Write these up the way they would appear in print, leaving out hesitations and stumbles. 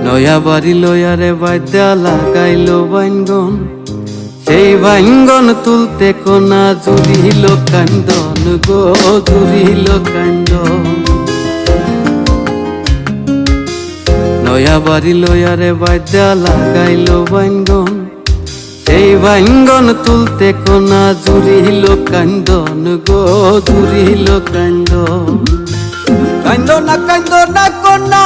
নয়া বাড়ি লয়ারে বাদ্যা লাগাইলো বাইঙ্গন, সেই বাইঙ্গন তুলতে কোনা জুড়িল কান্দন গো, জুড়িল কান্দন। নয়া বাড়ি লয়ারে বাদ্যা লাগাইলো বাইঙ্গন, সেই বাইঙ্গন তুলতে কোনা জুড়িল কান্দন গো, জুড়িল কান্দন। কান্দ না কোনা,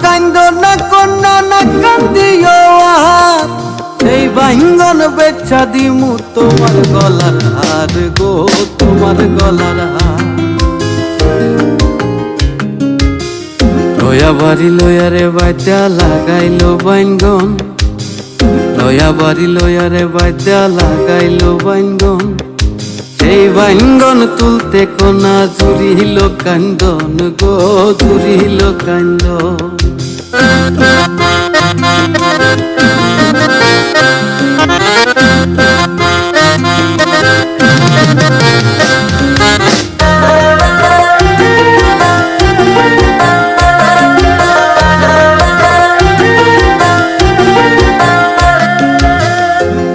কান্দ না কোনা না কান্দিও আর, এই বাইঙ্গন বেচা দিমু তোমার গলার হার গো, তোমার গলার হার। নয়া বাড়ি লয়ারে বাদ্যা লাগাইলো বাইঙ্গন, নয়া বাড়ি লয়ারে বাদ্যা লাগাইলো বাইঙ্গন, সেই বাইঙ্গন তুলতে কোনা জুড়িল কান্দন গো, জুড়িল কান্দন।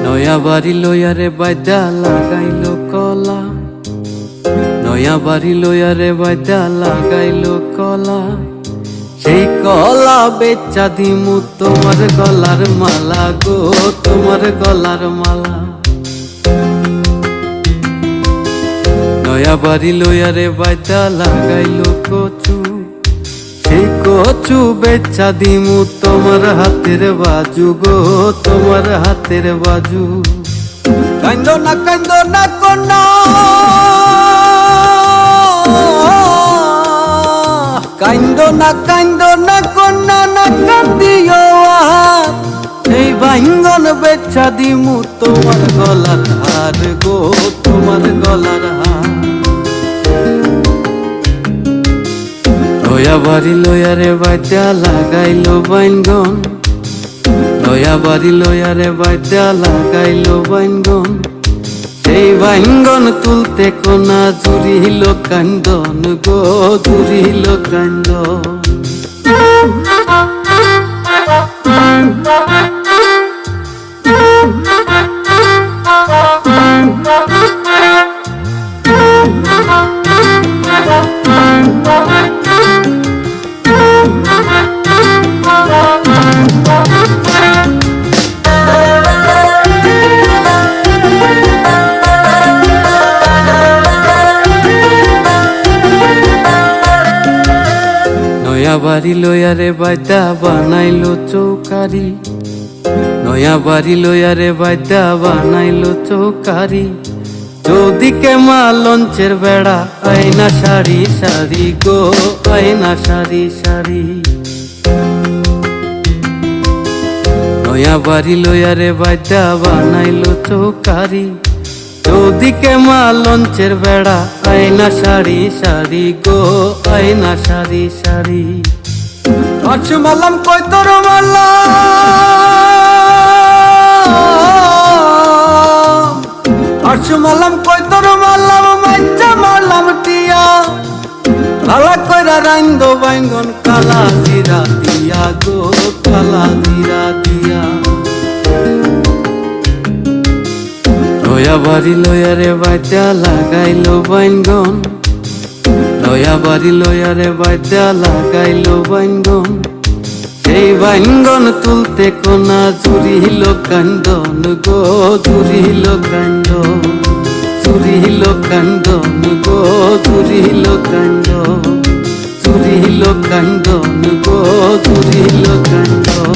নয়া বাড়ি লয়ারে বাদ্যা লাগাইলো কলা, নয়া বাড়ি লয়ারে বাদ্যা লাগাইলো কলা, সেই কলা বেচা দিমু তোমার গলার মালা গো, তোমার গলার মালা। নয়া বাড়ি লয়ারে বাদ্যা লাগাইলো কচু, সেই কচু বেচা দিমু তোমার হাতের বাজু গো, তোমার হাতের বাজু। কান্দ না কোনা, কান্দ না কোনা না কান্দিও আর, এই বাইঙ্গন বেচা দিমু তোমার গলার হার গো, তোমার গলার হার। নয়া বাড়ি লয়ারে বাদ্যা লাগাইলো বাইঙ্গন, নয়া বাড়ি লয়ারে বাদ্যা লাগাইলো বাইঙ্গন, সেই বাইঙ্গন তুলতে কোনা জুড়িল কান্দন গো, জুড়িল কান্দন। নয়া বাড়ি লয়ারে বাদ্যা বানাইলো চৌকারি, নয়া বাড়ি লয়ারে বাদ্যা বানাইলো চৌকারি, চৌদিকে মা লঞ্চের বেড়া, আয়না সারি সারি গো, আয়না সারি সারি। নয়া বাড়ি লয়ারে বাদ্যা বানাইলো চৌকারি, চৌদিকে মা লঞ্চের বেড়া, আয়না সারি সারি গো, আয়না সারি সারি। আছু মালাম কই তোর মালা, আছু মালাম কই তোর মালাম, মাইজা মারলাম টিয়া, লালা কইরা রাইন্দ বাইঙ্গন কালা জিরা দিয়া গো, কালা জিরা দিয়া। নয়া বাড়ি লয়ারে বাদ্যা লাগাইলো বাইঙ্গন, নয়া বাড়ি লয়ারে বাদ্যা লাগাইলো বাইঙ্গন, সেই বাইঙ্গন তুলতে কোনা জুড়িল কান্দন গো, জুড়িল কান্দন, জুড়িল কান্দন গো, জুড়িল কান্দন, জুড়িল কান্দন গো, জুড়িল কান্দন।